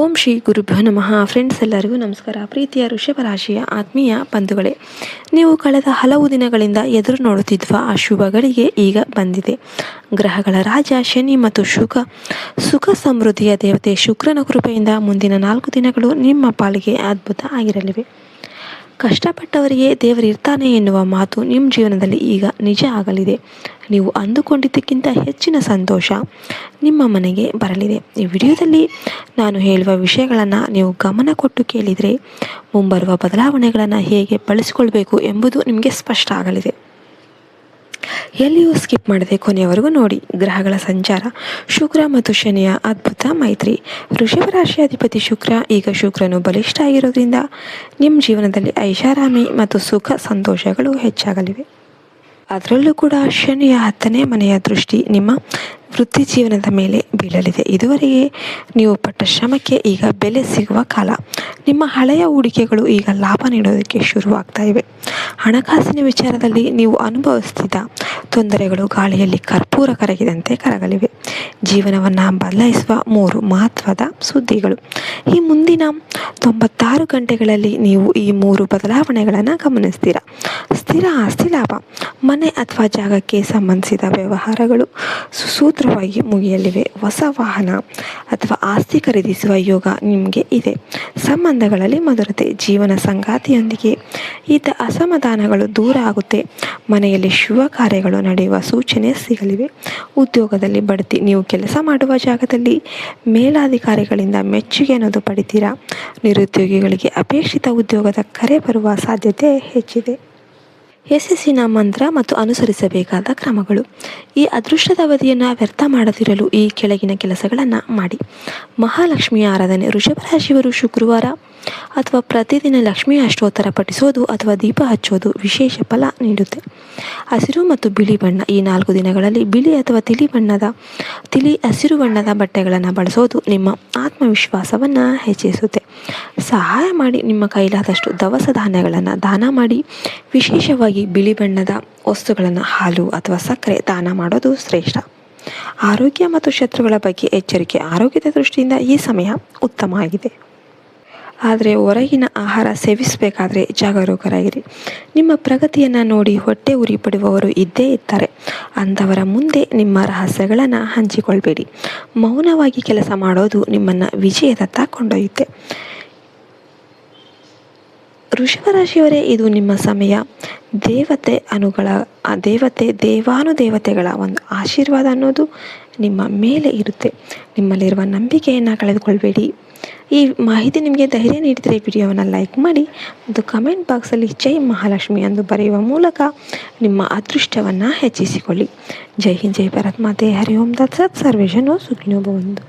ಓಂ ಶ್ರೀ ಗುರುಭ್ಯೋ ನಮಃ. ಫ್ರೆಂಡ್ಸ್, ಎಲ್ಲರಿಗೂ ನಮಸ್ಕಾರ. ಪ್ರೀತಿಯ ವೃಷಭ ರಾಶಿಯ ಆತ್ಮೀಯ ಬಂಧುಗಳೇ, ನೀವು ಕಳೆದ ಹಲವು ದಿನಗಳಿಂದ ಎದುರು ನೋಡುತ್ತಿರುವ ಆ ಶುಭ ಗಳಿಗೆ ಈಗ ಬಂದಿದೆ. ಗ್ರಹಗಳ ರಾಜ ಶನಿ ಮತ್ತು ಸುಖ ಸಮೃದ್ಧಿಯ ದೇವತೆ ಶುಕ್ರನ ಕೃಪೆಯಿಂದ ಮುಂದಿನ 4 ದಿನಗಳು ನಿಮ್ಮ ಪಾಲಿಗೆ ಅದ್ಭುತ ಆಗಿರಲಿವೆ. ಕಷ್ಟಪಟ್ಟವರಿಗೆ ದೇವರಿರ್ತಾನೆ ಎನ್ನುವ ಮಾತು ನಿಮ್ಮ ಜೀವನದಲ್ಲಿ ಈಗ ನಿಜ ಆಗಲಿದೆ. ನೀವು ಅಂದುಕೊಂಡಿದ್ದಕ್ಕಿಂತ ಹೆಚ್ಚಿನ ಸಂತೋಷ ನಿಮ್ಮ ಮನೆಗೆ ಬರಲಿದೆ. ಈ ವಿಡಿಯೋದಲ್ಲಿ ನಾನು ಹೇಳುವ ವಿಷಯಗಳನ್ನು ನೀವು ಗಮನ ಕೊಟ್ಟು ಕೇಳಿದರೆ ಮುಂಬರುವ ಬದಲಾವಣೆಗಳನ್ನು ಹೇಗೆ ಬಳಸಿಕೊಳ್ಬೇಕು ಎಂಬುದು ನಿಮಗೆ ಸ್ಪಷ್ಟ ಆಗಲಿದೆ. ಎಲ್ಲಿಯೂ ಸ್ಕಿಪ್ ಮಾಡದೆ ಕೊನೆಯವರೆಗೂ ನೋಡಿ. ಗ್ರಹಗಳ ಸಂಚಾರ. ಶುಕ್ರ ಮತ್ತು ಶನಿಯ ಅದ್ಭುತ ಮೈತ್ರಿ. ವೃಷಭ ರಾಶಿಯ ಅಧಿಪತಿ ಶುಕ್ರ. ಈಗ ಶುಕ್ರನು ಬಲಿಷ್ಠ ಆಗಿರೋದ್ರಿಂದ ನಿಮ್ಮ ಜೀವನದಲ್ಲಿ ಐಷಾರಾಮಿ ಮತ್ತು ಸುಖ ಸಂತೋಷಗಳು ಹೆಚ್ಚಾಗಲಿವೆ. ಅದರಲ್ಲೂ ಕೂಡ ಶನಿಯ 10ನೇ ಮನೆಯ ದೃಷ್ಟಿ ನಿಮ್ಮ ವೃತ್ತಿ ಜೀವನದ ಮೇಲೆ ಬೀಳಲಿದೆ. ಇದುವರೆಗೆ ನೀವು ಪಟ್ಟ ಶ್ರಮಕ್ಕೆ ಈಗ ಬೆಲೆ ಸಿಗುವ ಕಾಲ. ನಿಮ್ಮ ಹಳೆಯ ಹೂಡಿಕೆಗಳು ಈಗ ಲಾಭ ನೀಡೋದಕ್ಕೆ ಶುರುವಾಗ್ತಾ ಇವೆ. ಹಣಕಾಸಿನ ವಿಚಾರದಲ್ಲಿ ನೀವು ಅನುಭವಿಸ್ತಿದ್ದ ತೊಂದರೆಗಳು ಗಾಳಿಯಲ್ಲಿ ಕರ್ಪೂರ ಕರಗಿದಂತೆ ಕರಗಲಿವೆ. ಜೀವನವನ್ನು ಬದಲಾಯಿಸುವ 3 ಮಹತ್ವದ ಸುದ್ದಿಗಳು. ಈ ಮುಂದಿನ 96 ಗಂಟೆಗಳಲ್ಲಿ ನೀವು ಈ 3 ಬದಲಾವಣೆಗಳನ್ನು ಗಮನಿಸ್ತೀರಾ. ಸ್ಥಿರ ಆಸ್ತಿ ಲಾಭ. ಮನೆ ಅಥವಾ ಜಾಗಕ್ಕೆ ಸಂಬಂಧಿಸಿದ ವ್ಯವಹಾರಗಳು ಸುಸೂತ್ರವಾಗಿ ಮುಗಿಯಲಿವೆ. ಹೊಸ ವಾಹನ ಅಥವಾ ಆಸ್ತಿ ಖರೀದಿಸುವ ಯೋಗ ನಿಮಗೆ ಇದೆ. ಸಂಬಂಧಗಳಲ್ಲಿ ಮಧುರತೆ. ಜೀವನ ಸಂಗಾತಿಯೊಂದಿಗೆ ಇದ್ದ ಅಸಮಾಧಾನಗಳು ದೂರ ಆಗುತ್ತೆ. ಮನೆಯಲ್ಲಿ ಶುಭ ಕಾರ್ಯಗಳು ನಡೆಯುವ ಸೂಚನೆ ಸಿಗಲಿವೆ. ಉದ್ಯೋಗದಲ್ಲಿ ಬಡ್ತಿ. ನೀವು ಕೆಲಸ ಮಾಡುವ ಜಾಗದಲ್ಲಿ ಮೇಲಾಧಿಕಾರಿಗಳಿಂದ ಮೆಚ್ಚುಗೆ ಅನ್ನೋದು ಪಡಿತೀರಾ. ನಿರುದ್ಯೋಗಿಗಳಿಗೆ ಅಪೇಕ್ಷಿತ ಉದ್ಯೋಗದ ಕರೆ ಬರುವ ಸಾಧ್ಯತೆ ಹೆಚ್ಚಿದೆ. ಯಶಸ್ಸಿನ ಮಂತ್ರ ಮತ್ತು ಅನುಸರಿಸಬೇಕಾದ ಕ್ರಮಗಳು. ಈ ಅದೃಷ್ಟದ ಅವಧಿಯನ್ನು ವ್ಯರ್ಥ ಮಾಡದಿರಲು ಈ ಕೆಳಗಿನ ಕೆಲಸಗಳನ್ನು ಮಾಡಿ. ಮಹಾಲಕ್ಷ್ಮಿಯ ಆರಾಧನೆ. ವೃಷಭ ರಾಶಿಯವರು ಶುಕ್ರವಾರ ಅಥವಾ ಪ್ರತಿದಿನ ಲಕ್ಷ್ಮೀ ಅಷ್ಟೋತ್ತರ ಪಠಿಸೋದು ಅಥವಾ ದೀಪ ಹಚ್ಚೋದು ವಿಶೇಷ ಫಲ ನೀಡುತ್ತೆ. ಹಸಿರು ಮತ್ತು ಬಿಳಿ ಬಣ್ಣ. ಈ 4 ದಿನಗಳಲ್ಲಿ ಬಿಳಿ ಅಥವಾ ತಿಳಿ ಹಸಿರು ಬಣ್ಣದ ಬಟ್ಟೆಗಳನ್ನು ಬಳಸೋದು ನಿಮ್ಮ ಆತ್ಮವಿಶ್ವಾಸವನ್ನು ಹೆಚ್ಚಿಸುತ್ತೆ. ಸಹಾಯ ಮಾಡಿ. ನಿಮ್ಮ ಕೈಲಾದಷ್ಟು ದವಸ ಧಾನ್ಯಗಳನ್ನು ದಾನ ಮಾಡಿ. ವಿಶೇಷವಾಗಿ ಬಿಳಿ ಬಣ್ಣದ ವಸ್ತುಗಳನ್ನು, ಹಾಲು ಅಥವಾ ಸಕ್ಕರೆ ದಾನ ಮಾಡೋದು ಶ್ರೇಷ್ಠ. ಆರೋಗ್ಯ ಮತ್ತು ಶತ್ರುಗಳ ಬಗ್ಗೆ ಎಚ್ಚರಿಕೆ. ಆರೋಗ್ಯದ ದೃಷ್ಟಿಯಿಂದ ಈ ಸಮಯ ಉತ್ತಮ ಆಗಿದೆ. ಆದರೆ ಹೊರಗಿನ ಆಹಾರ ಸೇವಿಸಬೇಕಾದ್ರೆ ಜಾಗರೂಕರಾಗಿರಿ. ನಿಮ್ಮ ಪ್ರಗತಿಯನ್ನು ನೋಡಿ ಹೊಟ್ಟೆ ಉರಿ ಪಡುವವರು ಇದ್ದೇ ಇರ್ತಾರೆ. ಅಂಥವರ ಮುಂದೆ ನಿಮ್ಮ ರಹಸ್ಯಗಳನ್ನು ಹಂಚಿಕೊಳ್ಬೇಡಿ. ಮೌನವಾಗಿ ಕೆಲಸ ಮಾಡೋದು ನಿಮ್ಮನ್ನು ವಿಜಯದತ್ತ ಕೊಂಡೊಯ್ಯುತ್ತೆ. ವೃಷಭ ರಾಶಿಯವರೇ, ಇದು ನಿಮ್ಮ ಸಮಯ. ದೇವಾನುದೇವತೆಗಳ ಒಂದು ಆಶೀರ್ವಾದ ಅನ್ನೋದು ನಿಮ್ಮ ಮೇಲೆ ಇರುತ್ತೆ. ನಿಮ್ಮಲ್ಲಿರುವ ನಂಬಿಕೆಯನ್ನು ಕಳೆದುಕೊಳ್ಬೇಡಿ. ಈ ಮಾಹಿತಿ ನಿಮಗೆ ಧೈರ್ಯ ನೀಡಿದರೆ ವಿಡಿಯೋವನ್ನು ಲೈಕ್ ಮಾಡಿ ಮತ್ತು ಕಮೆಂಟ್ ಬಾಕ್ಸಲ್ಲಿ ಜೈ ಮಹಾಲಕ್ಷ್ಮಿ ಎಂದು ಬರೆಯುವ ಮೂಲಕ ನಿಮ್ಮ ಅದೃಷ್ಟವನ್ನು ಹೆಚ್ಚಿಸಿಕೊಳ್ಳಿ. ಜೈ ಹಿಂದ್, ಜೈ ಭಾರತ್ ಮಾತೆ. ಹರಿ ಓಂ ತತ್ಸತ್. ಸರ್ವೇ ಜನೋ ಸುಖಿನೋ ಭವಂತು.